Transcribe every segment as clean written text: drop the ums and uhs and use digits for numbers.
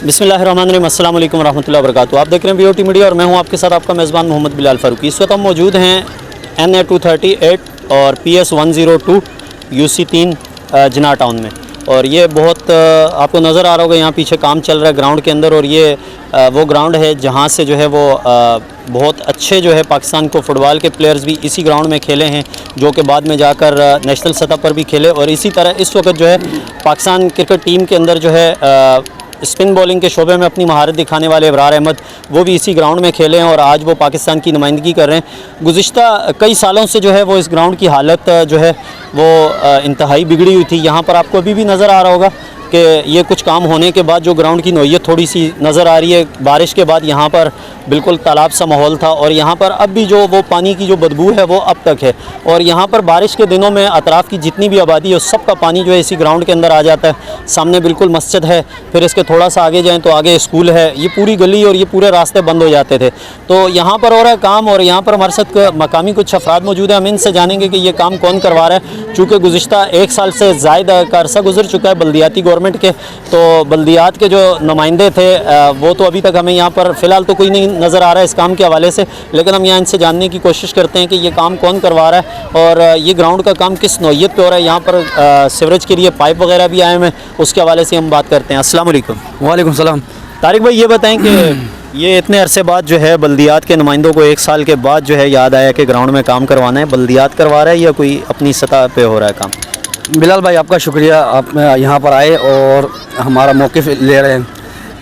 बिस्मिल्लाहिर्रहमानिर्रहीम, अस्सलाम वालेकुम रहमतुल्लाहि व बरकातुहू। आप देख रहे हैं बीओटी मीडिया और मैं हूं आपके साथ आपका मेज़बान मोहम्मद बिलाल फ़ारूकी। इस वक्त हम मौजूद हैं NA 238 और PS 102 UC 3 जिना टाउन में। और ये बहुत आपको नज़र आ रहा होगा, यहाँ पीछे काम चल रहा है ग्राउंड के अंदर। और ये वो ग्राउंड है जहाँ से जो है वो बहुत अच्छे जो है पाकिस्तान को फ़ुटबॉल के प्लेयर्स भी इसी ग्राउंड में खेले हैं, जो कि बाद में जाकर नेशनल सतह पर भी खेले। और इसी तरह इस वक्त जो है पाकिस्तान क्रिकेट टीम के अंदर जो है स्पिन बॉलिंग के शोबे में अपनी महारत दिखाने वाले इब्रार अहमद, वो भी इसी ग्राउंड में खेले हैं और आज वो पाकिस्तान की नुमाइंदगी कर रहे हैं। गुज़िश्ता कई सालों से जो है वो इस ग्राउंड की हालत जो है वो इंतहाई बिगड़ी हुई थी। यहाँ पर आपको अभी भी नज़र आ रहा होगा कि ये कुछ काम होने के बाद जो ग्राउंड की नोयत थोड़ी सी नज़र आ रही है। बारिश के बाद यहाँ पर बिल्कुल तालाब सा माहौल था और यहाँ पर अब भी जो वो पानी की जो बदबू है वो अब तक है। और यहाँ पर बारिश के दिनों में अतराफ़ की जितनी भी आबादी है उस सब का पानी जो है इसी ग्राउंड के अंदर आ जाता है। सामने बिल्कुल मस्जिद है, फिर इसके थोड़ा सा आगे जाएँ तो आगे स्कूल है। ये पूरी गली और ये पूरे रास्ते बंद हो जाते थे। तो यहाँ पर हो रहा है काम और यहाँ पर हमारे साथ मकामी कुछ अफराद मौजूद हैं। हम इनसे जानेंगे कि ये काम कौन करवा रहा है। चूँकि गुज़िश्ता 1 साल से ज़ायदा का अरसा गुजर चुका है बल्दियाती गवर्नमेंट के, तो बल्दियात के जो नुमाइंदे थे वो तो अभी तक हमें यहाँ पर फ़िलहाल तो कोई नहीं नज़र आ रहा है इस काम के हवाले से। लेकिन हम यहाँ इनसे जानने की कोशिश करते हैं कि ये काम कौन करवा रहा है और ये ग्राउंड का काम किस नौइयत पे हो रहा है। यहाँ पर सीवरेज के लिए पाइप वगैरह भी आए हैं, उसके हवाले से हम बात करते हैं। अस्सलाम वालेकुम। वालेकुम सलाम। तारिक भाई, ये बताएं कि ये इतने अरसे बाद जो है बल्दियात के नुमाइंदों को 1 साल के बाद जो है याद आया कि ग्राउंड में काम करवाना है, बल्दियात करवा रहा है या कोई अपनी सतह पे हो रहा है काम? बिलाल भाई, आपका शुक्रिया, आप यहाँ पर आए और हमारा मौक़िफ़ ले रहे हैं।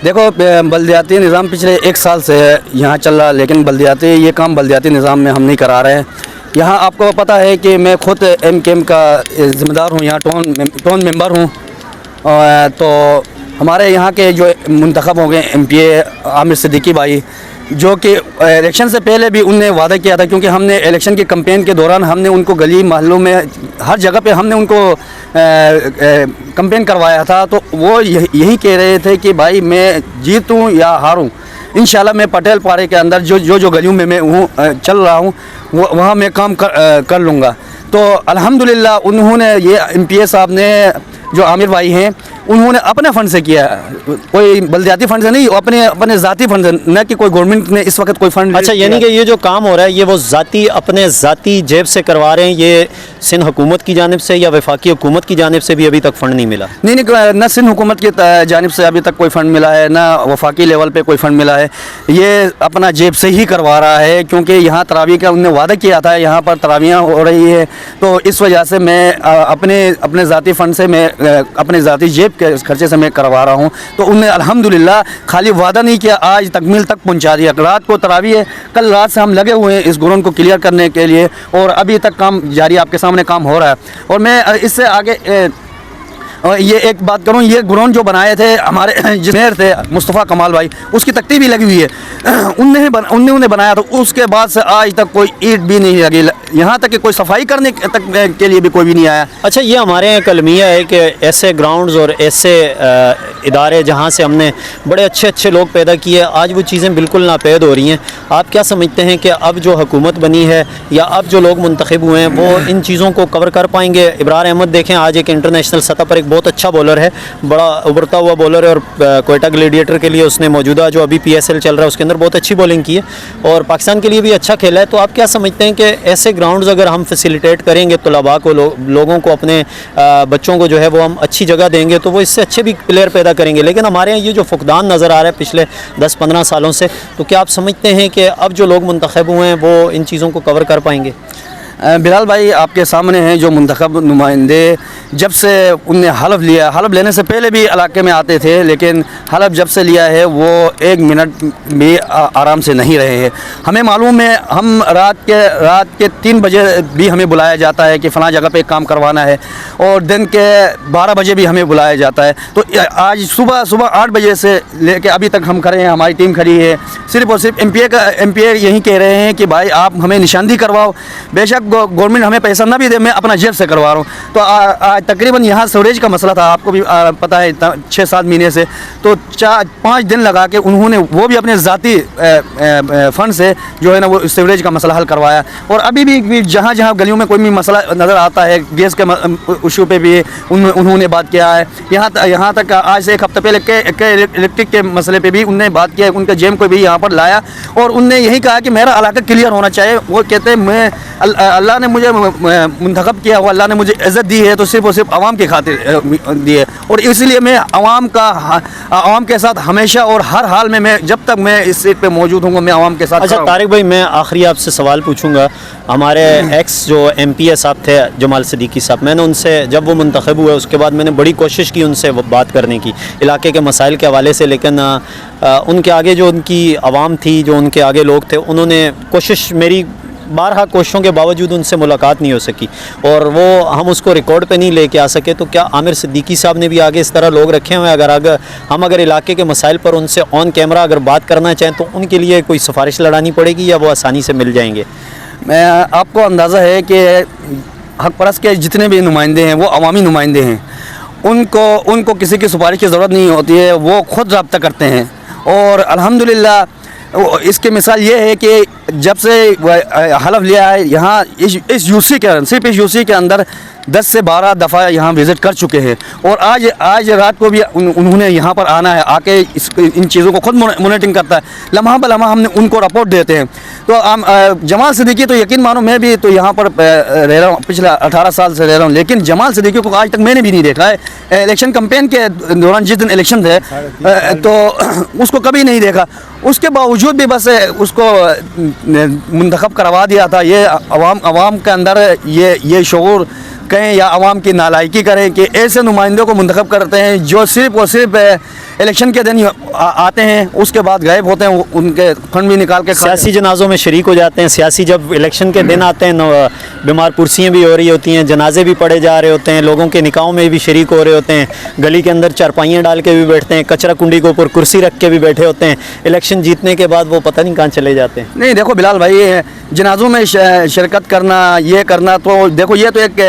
देखो, बल्दियाती निज़ाम पिछले 1 साल से यहाँ चल रहा, लेकिन ये काम बल्दियाती निज़ाम में हम नहीं करा रहे हैं। यहाँ आपको पता है कि मैं ख़ुद MKM का ज़िम्मेदार हूँ, यहाँ टाउन मेंबर हूँ। तो हमारे यहाँ के जो मुंतखब हो गए MPA आमिर सिद्दीकी भाई, जो कि इलेक्शन से पहले भी उनने वादा किया था, क्योंकि हमने इलेक्शन की कैंपेन के दौरान हमने उनको गली मोहल्लों में हर जगह पे हमने उनको कैंपेन करवाया था। तो वो यही कह रहे थे कि भाई मैं जीतूं या हारूं, इंशाल्लाह मैं पटेल पारे के अंदर जो गलियों में मैं हूँ चल रहा हूँ वहाँ मैं काम कर लूँगा। तो अल्हम्दुलिल्लाह उन्होंने ये MPA साहब ने, जो आमिर भाई हैं, उन्होंने अपने फ़ंड से किया, कोई बल्दियाती फ़ंड से नहीं, अपने ज़ाती फ़ंड से, न कि कोई गवर्नमेंट ने इस वक्त कोई फ़ंड। अच्छा, यानी कि ये जो काम हो रहा है ये वो अपने ज़ाती जेब से करवा रहे हैं, ये सिंध हुकूमत की जानिब से या वफाकी हुकूमत की जानिब से भी अभी तक फ़ंड नहीं मिला? नहीं, न सिंध हुकूमत की जानिब से अभी तक कोई फ़ंड मिला है, ना वफाकी लेवल पे कोई फ़ंड मिला है। ये अपना जेब से ही करवा रहा है, क्योंकि यहाँ तरावी का उन्होंने वादा किया था, यहाँ पर तरावियाँ हो रही है। तो इस वजह से मैं अपने ज़ाती फ़ंड से, मैं अपने ज़ाती जेब के खर्चे से मैं करवा रहा हूँ। तो उन्हें अल्हम्दुलिल्लाह खाली वादा नहीं किया, आज तकमील तक पहुँचा दिया। रात को तरावी है, कल रात से हम लगे हुए हैं इस ग्राउंड को क्लियर करने के लिए और अभी तक काम जारी, आपके सामने काम हो रहा है। और मैं इससे आगे ये एक बात करूँ, ये ग्राउंड जो बनाए थे हमारे जिनेर थे मुस्तफ़ा कमाल भाई, उसकी तख्ती भी लगी हुई है, उन्होंने बनाया था। उसके बाद से आज तक कोई ईंट भी नहीं लगी, यहाँ तक कि कोई सफाई करने तक के लिए भी कोई भी नहीं आया। अच्छा, ये हमारे यहाँ कलमिया है कि ऐसे ग्राउंड्स और ऐसे इदारे जहाँ से हमने बड़े अच्छे लोग पैदा किए, आज वो चीज़ें बिल्कुल नापैद हो रही हैं। आप क्या समझते हैं कि अब जो हुकूमत बनी है या अब जो लोग मुंतखब हुए हैं वो इन चीज़ों को कवर कर पाएंगे? इब्रार अहमद देखें, आज एक इंटरनेशनल सतह पर एक बहुत अच्छा बॉलर है, बड़ा उभरता हुआ बॉलर है और कोयटा ग्लेडिएटर के लिए उसने मौजूदा जो अभी PSL चल रहा है उसके अंदर बहुत अच्छी बॉलिंग की है और पाकिस्तान के लिए भी अच्छा खेला है। तो आप क्या समझते हैं कि ऐसे ग्राउंड्स अगर हम फैसिलिटेट करेंगे तलबा को, लोगों को, अपने बच्चों को जो है वो हम अच्छी जगह देंगे तो वो इससे अच्छे भी प्लेयर पैदा करेंगे? लेकिन हमारे यहाँ ये जो फुकदान नज़र आ रहा है पिछले 10-15 सालों से, तो क्या आप समझते हैं कि अब जो लोग मुंतखब हुए हैं वो इन चीज़ों को कवर कर पाएंगे? बिलाल भाई, आपके सामने हैं जो मुंतखब नुमाइंदे, जब से उनने हलफ लिया, हलफ लेने से पहले भी इलाके में आते थे, लेकिन हलफ जब से लिया है वो 1 मिनट भी आराम से नहीं रहे हैं। हमें मालूम है, हम रात के 3 बजे भी हमें बुलाया जाता है कि फ़लाँ जगह पे काम करवाना है और दिन के 12 बजे भी हमें बुलाया जाता है। तो आज सुबह 8 बजे से लेके अभी तक हम खड़े हैं, हमारी टीम खड़ी है। सिर्फ़ और सिर्फ MPA यही कह रहे हैं कि भाई आप हमें निशानदी करवाओ। बेशक गवर्नमेंट हमें पैसा ना भी दे, मैं अपना जेब से करवा रहा हूँ। तो तकरीबन यहाँ सीवरेज का मसला था, आपको भी पता है, 6-7 महीने से। तो 4-5 दिन लगा के उन्होंने वो भी अपने ज़ाती फ़ंड से जो है ना वो सीवरेज का मसला हल करवाया। और अभी भी जहाँ जहाँ गलियों में कोई भी मसला नज़र आता है, गैस के इशू पे भी उन्होंने बात किया है। यहाँ तक आज से 1 हफ्ते पहले के इलेक्ट्रिक के मसले पे भी उन्होंने बात किया, उनके जेम को भी यहाँ पर लाया और उनने यही कहा कि मेरा इलाका क्लियर होना चाहिए। वो कहते हैं मैं अल्लाह ने मुझे मुंतखब किया हुआ, अल्लाह ने मुझे इज़्ज़त दी है तो सिर्फ और सिर्फ आवाम की खातिर दी है, और इसलिए मैं आवाम के साथ हमेशा और हर हाल में मैं जब तक मैं इस सीट पे मौजूद हूँ मैं आवाम के साथ। अच्छा तारिक भाई, मैं आखिरी आपसे सवाल पूछूंगा। हमारे एक्स जो MP साहब थे जमाल सिद्दीकी साहब, मैंने उनसे जब वो मुंतखब हुए उसके बाद मैंने बड़ी कोशिश की उनसे बात करने की इलाके के मसाइल के हवाले से, लेकिन उनके आगे जो उनकी आवाम थी, जो उनके आगे लोग थे, उन्होंने कोशिश, मेरी 12 कोशिशों के बावजूद उनसे मुलाकात नहीं हो सकी और वो हम उसको रिकॉर्ड पे नहीं लेके आ सके। तो क्या आमिर सिद्दीकी साहब ने भी आगे इस तरह लोग रखे हुए हैं, अगर इलाके के मसाइल पर उनसे ऑन कैमरा अगर बात करना चाहें तो उनके लिए कोई सिफारिश लड़ानी पड़ेगी या वो आसानी से मिल जाएंगे? मैं आपको अंदाज़ा है कि हक परस्त के जितने भी नुमाइंदे हैं वो अवामी नुमाइंदे हैं, उनको किसी की सिफारिश की ज़रूरत नहीं होती है, वो ख़ुद रब्ता करते हैं। और अल्हम्दुलिल्लाह इसकी मिसाल ये है कि जब से हलफ लिया है यहाँ इस यूसी के अंदर, सिर्फ इस यूसी के अंदर 10 से 12 दफ़ा यहाँ विज़िट कर चुके हैं और आज रात को भी उन्होंने यहाँ पर आना है, आके इन चीज़ों को खुद मॉनिटरिंग करता है, लम्हा ब लम्हा हमने उनको रिपोर्ट देते हैं। तो जमाल सिद्दीकी तो यकीन मानो मैं भी तो यहाँ पर रह रहा हूँ, पिछले 18 साल से रह रहा हूँ, लेकिन जमाल सिद्दीकी को आज तक मैंने भी नहीं देखा है। इलेक्शन कैंपेन के दौरान जिस दिन इलेक्शन थे तो उसको कभी नहीं देखा, उसके बावजूद भी बस उसको मुंतखब करवा दिया था। ये अवाम के अंदर ये शऊर कहें या अवाम की नालायकी करें कि ऐसे नुमाइंदों को मुंतखब करते हैं जो सिर्फ और सिर्फ इलेक्शन के दिन आते हैं, उसके बाद गायब होते हैं, उनके फंड भी निकाल के सियासी जनाज़ों में शरीक हो जाते हैं। सियासी जब इलेक्शन के दिन आते हैं, बीमार पुरसियाँ भी हो रही होती हैं, जनाजे भी पड़े जा रहे होते हैं, लोगों के निकाहों में भी शरीक हो रहे होते हैं, गली के अंदर चारपाइयाँ डाल के भी बैठते हैं, कचरा कुंडी के ऊपर कुर्सी रख के भी बैठे होते हैं। इलेक्शन जीतने के बाद वो पता नहीं कहाँ चले जाते हैं। नहीं देखो बिलाल भाई, जनाजों में शिरकत करना, ये करना, तो देखो ये तो एक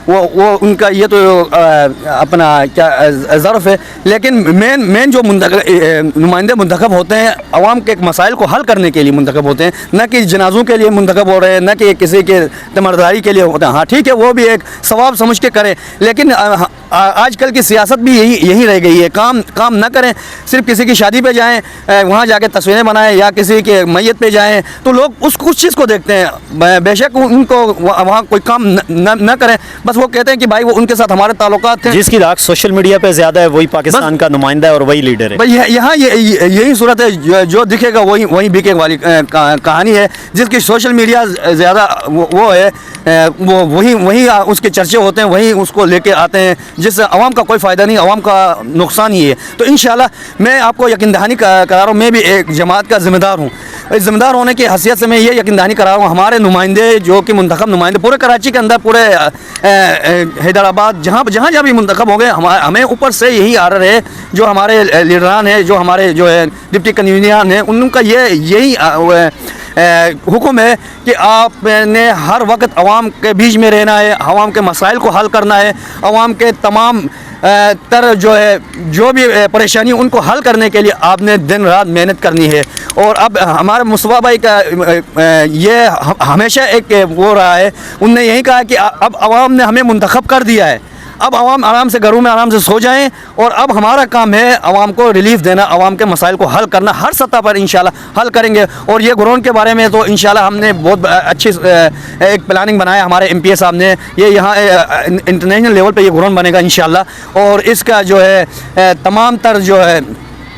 वो उनका ये तो अपना क्या ज़र्फ़ है, लेकिन मेन जो नुमाइंदे मुंतखब होते हैं अवाम के मसाइल को हल करने के लिए मुंतखब होते हैं, न कि जनाजों के लिए मुंतखब हो रहे हैं, न कि किसी के तमरदारी के लिए होते हैं। हाँ ठीक है, वो भी एक सवाब समझ के करें, लेकिन आजकल की सियासत भी यही रह गई है, काम न करें, सिर्फ किसी की शादी पे जाएं, वहाँ जाके तस्वीरें बनाएं या किसी के मैयत पे जाएं तो लोग उस चीज़ को देखते हैं। बेशक उनको वहाँ कोई काम न करें, बस वो कहते हैं कि भाई वो उनके साथ हमारे ताल्लुकात थे। जिसकी राख सोशल मीडिया पे ज़्यादा है वही पाकिस्तान का नुमाइंदा है और वही लीडर है। भाई यहाँ यही सूरत है, जो दिखेगा वही बिके वाली कहानी है। जिसकी सोशल मीडिया ज़्यादा वो है, वो वही उसके चर्चे होते हैं, वही उसको लेके आते हैं, जिससे आवाम का कोई फ़ायदा नहीं, आवाम का नुकसान ही है। तो इंशाल्लाह मैं आपको यकीन दहानी करा रहा हूँ, मैं भी एक जमात का ज़िम्मेदार हूँ। इस ज़िम्मेदार होने की हैसियत से मैं ये यकीन दहानी करा रहा हूँ, हमारे नुमाइंदे जो कि मुंतखब नुमाइंदे पूरे कराची के अंदर, पूरे हैदराबाद, जहाँ भी मुंतखब हो गए, हमें ऊपर से यही आर्डर है, जो हमारे लीडरान हैं, जो हमारे जो है डिप्टी कन्वीनर हैं, उनका यही हुक्म है कि आपने हर वक्त आवाम के बीच में रहना है, आवाम के मसाइल को हल करना है, आवाम के तमाम तर जो भी परेशानी उनको हल करने के लिए आपने दिन रात मेहनत करनी है। और अब हमारे मुस्तफा भाई का ये हमेशा एक वो रहा है, उनने यही कहा कि अब आवाम ने हमें मुंतखब कर दिया है, अब आवाम आराम से घरों में आराम से सो जाएं और अब हमारा काम है आवाम को रिलीफ देना, आवाम के मसाइल को हल करना, हर सतह पर इंशाल्लाह हल करेंगे। और ये ग्राउंड के बारे में तो इंशाल्लाह हमने बहुत अच्छी एक प्लानिंग बनाया हमारे MP साहब ने, ये यहाँ इंटरनेशनल लेवल पे ये ग्राउंड बनेगा इंशाल्लाह, और इसका जो है तमाम तर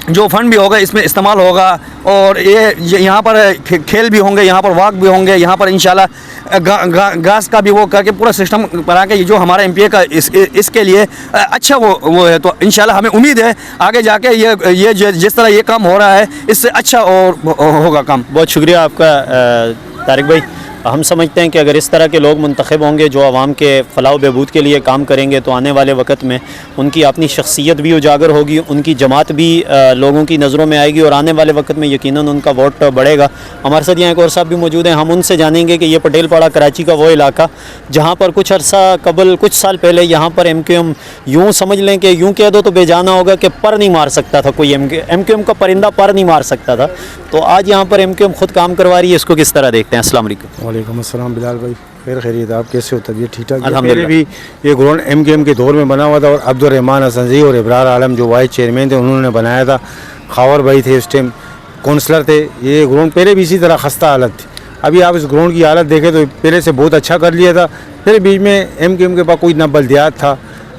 जो फंड भी होगा इसमें इस्तेमाल होगा, और ये यहाँ पर खेल भी होंगे, यहाँ पर वॉक भी होंगे, यहाँ पर इंशाल्लाह घास का भी वो करके पूरा सिस्टम बना के जो हमारा MPA का इसके लिए अच्छा वो है। तो इंशाल्लाह हमें उम्मीद है आगे जाके ये जिस तरह ये काम हो रहा है इससे अच्छा और होगा काम। बहुत शुक्रिया आपका तारिक भाई। ہم سمجھتے ہیں کہ اگر اس طرح کے لوگ منتخب ہوں گے جو عوام کے فلاح و بہبود کے لیے کام کریں گے تو آنے والے وقت میں ان کی اپنی شخصیت بھی اجاگر ہوگی, ان کی جماعت بھی لوگوں کی نظروں میں آئے گی, اور آنے والے وقت میں یقیناً ان کا ووٹ بڑھے گا. ہمارے ساتھ یہاں ایک اور صاحب بھی موجود ہیں, ہم ان سے جانیں گے کہ یہ پٹیل پاڑہ کراچی کا وہ علاقہ جہاں پر کچھ عرصہ قبل کچھ سال پہلے یہاں پر ایم کیو ایم یوں سمجھ لیں کہ یوں کہہ دو تو بے جانا ہوگا کہ پر نہیں مار سکتا تھا کوئی, ایم کیو ایم کا پرندہ پر نہیں مار سکتا تھا. تو آج یہاں پر ایم کیو ایم خود کام کروا رہی ہے, اس کو کس طرح دیکھتے ہیں؟ السلام علیکم. وعلیکم السلام بلال بھائی, خیر خیریت, آپ کیسے ہو؟ طبیعت ٹھیک ٹھاک؟ الحمدللہ. پہلے بھی یہ گراؤنڈ ایم کیو ایم کے دور میں بنا ہوا تھا, اور عبدالرحمان حسنزئی اور ابرار عالم جو وائس چیئرمین تھے انہوں نے بنایا تھا. خاور بھائی تھے اس ٹائم کونسلر تھے. یہ گراؤنڈ پہلے بھی اسی طرح خستہ حالت تھی. ابھی آپ اس گراؤنڈ کی حالت دیکھیں تو پہلے سے بہت اچھا کر لیا تھا. پھر بیچ میں ایم کیو ایم کے پاس کوئی نہ بلدیات تھا,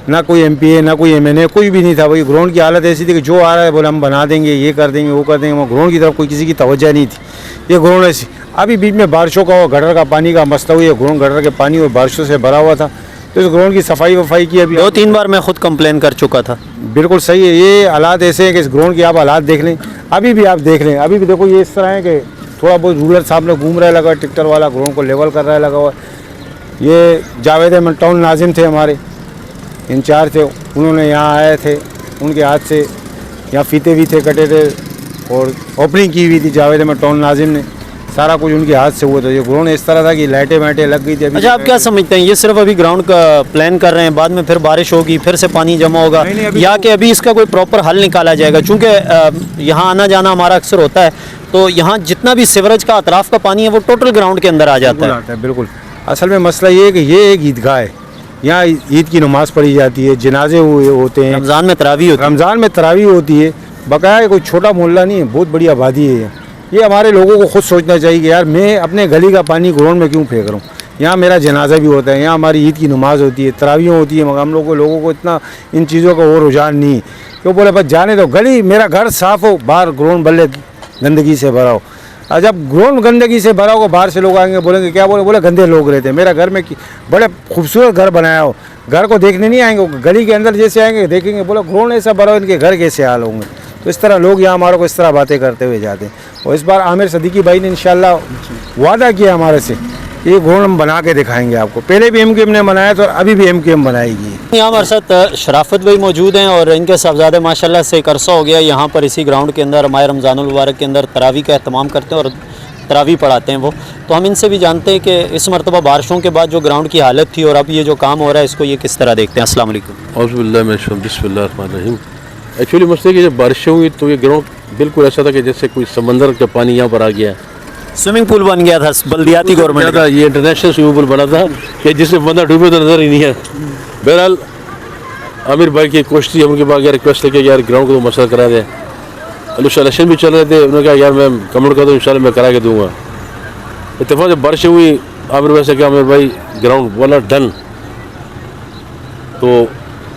نہ کوئی ایم پی اے, نہ کوئی ایم این اے, کوئی بھی نہیں تھا. وہی گراؤنڈ کی حالت ایسی تھی کہ جو آ رہا ہے بولے ہم بنا دیں گے, یہ کر دیں گے, وہ کر دیں گے. وہ گراؤنڈ کی طرف کوئی کسی کی توجہ نہیں تھی. یہ گراؤنڈ ایسی ابھی بیچ میں بارشوں کا گٹر کا پانی کا مسئلہ ہوئی ہے. گراؤنڈ گٹر کے پانی اور بارشوں سے بھرا ہوا تھا, تو اس گراؤنڈ کی صفائی کی. ابھی 2-3 بار میں خود کمپلین کر چکا تھا. بالکل صحیح ہے. یہ حالات ایسے ہیں کہ اس گراؤنڈ کے آپ حالات دیکھ لیں, ابھی بھی آپ دیکھ لیں. ابھی بھی دیکھو یہ اس طرح ہے کہ تھوڑا بہت رولر صاحب نے گھوم رہا ہے لگا, ٹریکٹر والا گراؤنڈ کو لیول کر رہا ہے لگا ہوا. یہ جاوید احمد ٹاؤن ناظم تھے ہمارے انچارج تھے, انہوں نے یہاں آئے تھے, ان کے ہاتھ سے یہاں فیتے بھی تھے کٹے تھے, اور اوپننگ کی ہوئی تھی جاوید احمد ٹاؤن ناظم نے. سارا کچھ ان کے ہاتھ سے ہوا تھا. یہ گراؤنڈ اس طرح تھا کہ لائٹیں وائٹیں لگ گئی تھی. اچھا, آپ کیا سمجھتے ہیں, یہ صرف ابھی گراؤنڈ کا پلان کر رہے ہیں, بعد میں پھر بارش ہوگی, پھر سے پانی جمع ہوگا, یا کہ ابھی اس کا کوئی پراپر حل نکالا جائے گا؟ چونکہ یہاں آنا جانا ہمارا اکثر ہوتا ہے, تو یہاں جتنا بھی سیوریج کا اطراف کا پانی ہے وہ ٹوٹل گراؤنڈ کے اندر آ جاتا ہے. بالکل. اصل میں مسئلہ یہ ہے کہ یہ ایک عیدگاہ ہے, یہاں عید کی نماز پڑھی جاتی ہے, جنازے ہوتے ہیں, رمضان میں تراویح ہوتی ہے. بقایا کوئی چھوٹا محلہ نہیں ہے, بہت بڑی آبادی ہے. یہ ہمارے لوگوں کو خود سوچنا چاہیے کہ یار میں اپنے گلی کا پانی گراؤنڈ میں کیوں پھینک رہا ہوں. یہاں میرا جنازہ بھی ہوتا ہے, یہاں ہماری عید کی نماز ہوتی ہے, تراویح ہوتی ہے, مگر ہم لوگوں کو اتنا ان چیزوں کا وہ رجحان نہیں ہے. کیوں بولے بس جانے دو, گلی میرا گھر صاف ہو, باہر گراؤنڈ بلے گندگی سے بھرا ہو. اور جب گراؤنڈ گندگی سے بھرا ہوگا, باہر سے لوگ آئیں گے, بولیں گے کیا بولے گندے لوگ رہتے ہیں. میرا گھر میں بڑے خوبصورت گھر بنایا ہو, گھر کو دیکھنے نہیں آئیں گے, گلی کے اندر جیسے آئیں گے دیکھیں گے, بولے گراؤنڈ ایسا بھرا ہو, ان کے گھر کیسے حال ہوں گے. تو اس طرح لوگ یہاں ہمارے کو اس طرح باتیں کرتے ہوئے جاتے ہیں. اور اس بار عامر صدیقی بھائی نے انشاءاللہ وعدہ کیا ہمارے سے, یہ گراؤنڈ ہم بنا کے دکھائیں گے آپ کو. پہلے بھی ایم کیو ایم نے بنایا تھا, اور ابھی بھی ایم کیو ایم بنائے گی. یہاں ہمارے ساتھ شرافت بھائی موجود ہیں, اور ان کے صاحبزادے ماشاءاللہ سے ایک عرصہ ہو گیا یہاں پر اسی گراؤنڈ کے اندر ماہ رمضان المبارک کے اندر تراویح کا اہتمام کرتے ہیں اور تراویح پڑھاتے ہیں وہ. تو ہم ان سے بھی جانتے ہیں کہ اس مرتبہ بارشوں کے بعد جو گراؤنڈ کی حالت تھی اور اب یہ جو کام ہو رہا ہے اس کو یہ کس طرح دیکھتے ہیں؟ السلام علیکم. اعوذ باللہ من الشیطان بسم اللہ الرحمن الرحیم. ایکچولی مسئلہ کہ جب بارشیں ہوئی تو یہ گراؤنڈ بالکل ایسا تھا کہ جیسے کوئی سمندر کا پانی یہاں پر آ گیا ہے. سوئمنگ پول بن گیا تھا بلدیاتی گورنمنٹ کا. یہ انٹرنیشنل سوئمنگ پول بنا تھا کہ جس میں بندہ ڈوبے تو نظر ہی نہیں ہے. بہرحال عامر بھائی کی کوشش تھی, ہم ان کے پاس ریکویسٹ ہے کہ یار گراؤنڈ کو تو مسئلہ کرا دیں. الیکشن بھی چل رہے تھے, انہوں نے کہا یار میں کمنٹ کر دوں, انشاءاللہ میں کرا کے دوں گا. اتفاق جب بارشیں ہوئی, عامر بھائی سے کہا عامر بھائی گراؤنڈ والا ڈن. تو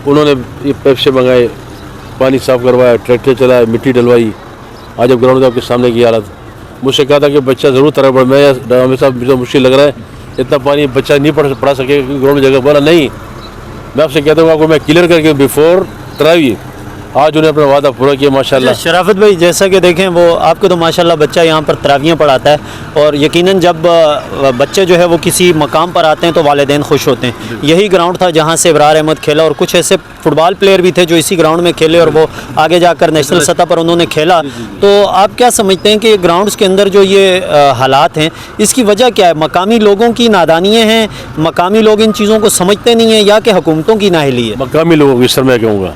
انہوں نے یہ پیپ سے منگائے, پانی صاف کروایا, ٹریکٹر چلایا, مٹی ڈلوائی. آج اب گراؤنڈ آپ کے سامنے کی حالت. مجھ سے کہا تھا کہ بچہ ضرور طرح پڑ, میں عامر صاحب مجھے مشکل لگ رہا ہے, اتنا پانی بچہ نہیں پڑھا سکے گراؤنڈ جگہ. بولا نہیں, میں آپ سے کہتا ہوں آپ کو میں کلیئر کر کے بیفور تراویح. آج انہیں اپنا وعدہ پورا کیا ماشاءاللہ. شرافت بھائی جیسا کہ دیکھیں وہ آپ کو تو ماشاءاللہ بچہ یہاں پر تراویحیں پڑھاتا ہے, اور یقیناً جب بچے جو ہے وہ کسی مقام پر آتے ہیں تو والدین خوش ہوتے ہیں. یہی گراؤنڈ تھا جہاں سے ابرار احمد کھیلا, اور کچھ ایسے فٹ بال پلیئر بھی تھے جو اسی گراؤنڈ میں کھیلے اور وہ آگے جا کر نیشنل سطح پر انہوں نے کھیلا. تو آپ کیا سمجھتے ہیں کہ گراؤنڈز کے اندر جو یہ حالات ہیں اس کی وجہ کیا ہے؟ مقامی لوگوں کی نادانیاں ہیں, مقامی لوگ ان چیزوں کو سمجھتے نہیں ہیں, یا کہ حکومتوں کی نااہلی ہے؟ مقامی لوگوں کی, سر میں کہوں گا.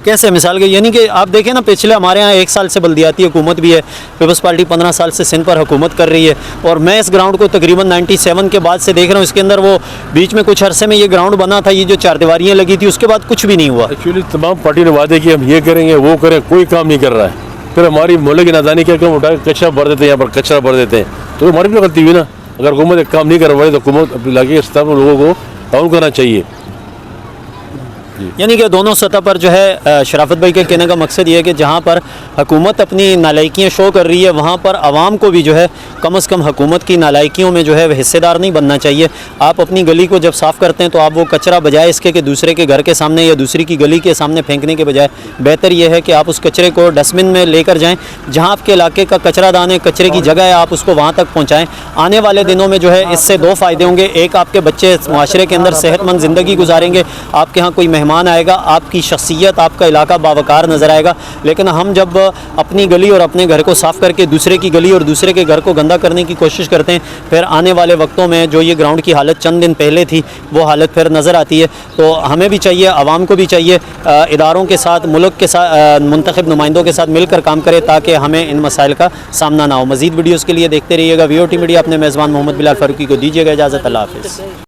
کیسے مثال کے, یعنی کہ آپ دیکھیں نا پچھلے ہمارے ہاں 1 سال سے بلدیاتی حکومت بھی ہے, پیپلز پارٹی 15 سال سے سندھ پر حکومت کر رہی ہے, اور میں اس گراؤنڈ کو تقریباً 97 کے بعد سے دیکھ رہا ہوں. اس کے اندر وہ بیچ میں کچھ عرصے میں یہ گراؤنڈ بنا تھا, یہ جو 4 دیواریاں لگی تھی, اس کے بعد کچھ بھی نہیں ہوا. ایکچولی تمام پارٹی نے وعدے کیے ہم یہ کریں گے وہ کریں, کوئی کام نہیں کر رہا ہے. پھر ہماری محلے کی نادانی کیا کہ ہم اٹھا کے کچرا بھر دیتے ہیں, یہاں پر کچرا بھر دیتے ہیں. تو ہماری بھی غلطی ہوئی نا. اگر حکومت ایک کام نہیں کر رہی تو حکومت اپنے علاقے کے سطح پر لوگوں کو تعاون کرنا چاہیے. यानी कि दोनों सतह पर जो है शराफत भाई के कहने का मकसद ये है कि जहाँ पर हुकूमत अपनी नालायकियाँ शो कर रही है वहाँ पर आवाम को भी जो है कम से कम हुकूमत की नालायकियों में जो है हिस्सेदार नहीं बनना चाहिए। आप अपनी गली को जब साफ़ करते हैं तो आप वो कचरा बजाय इसके कि दूसरे के घर के सामने या दूसरी की गली के सामने फेंकने के बजाय बेहतर ये है कि आप उस कचरे को डस्टबिन में लेकर जाएँ। जहाँ आपके इलाके का कचरा दान है, कचरे की जगह है, आप उसको वहाँ तक पहुँचाएँ। आने वाले दिनों में जो है इससे दो फ़ायदे होंगे। एक, आपके बच्चे माशरे के अंदर सेहतमंद ज़िंदगी गुजारेंगे, आपके यहाँ कोई मेहमान आएगा, आपकी शख्सियत, आपका इलाका बावकार नज़र आएगा। लेकिन हम जब अपनी गली और अपने घर को साफ़ करके दूसरे की गली और दूसरे के घर को गंदा करने की कोशिश करते हैं, फिर आने वाले वक्तों में जो ये ग्राउंड की हालत चंद दिन पहले थी वो हालत फिर नज़र आती है। तो हमें भी चाहिए, आवाम को भी चाहिए, इदारों के साथ, मुल्क के साथ, मुंतखब नुमाइंदों के साथ मिलकर काम करें ताकि हमें इन मसाइल का सामना ना हो। मज़ीद वीडियोज़ के लिए देखते रहिएगा VOT मीडिया। अपने मेज़बान मोहम्मद बिलाल फ़ारूकी को दीजिएगा इजाज़त। अल्लाह हाफ़िज़।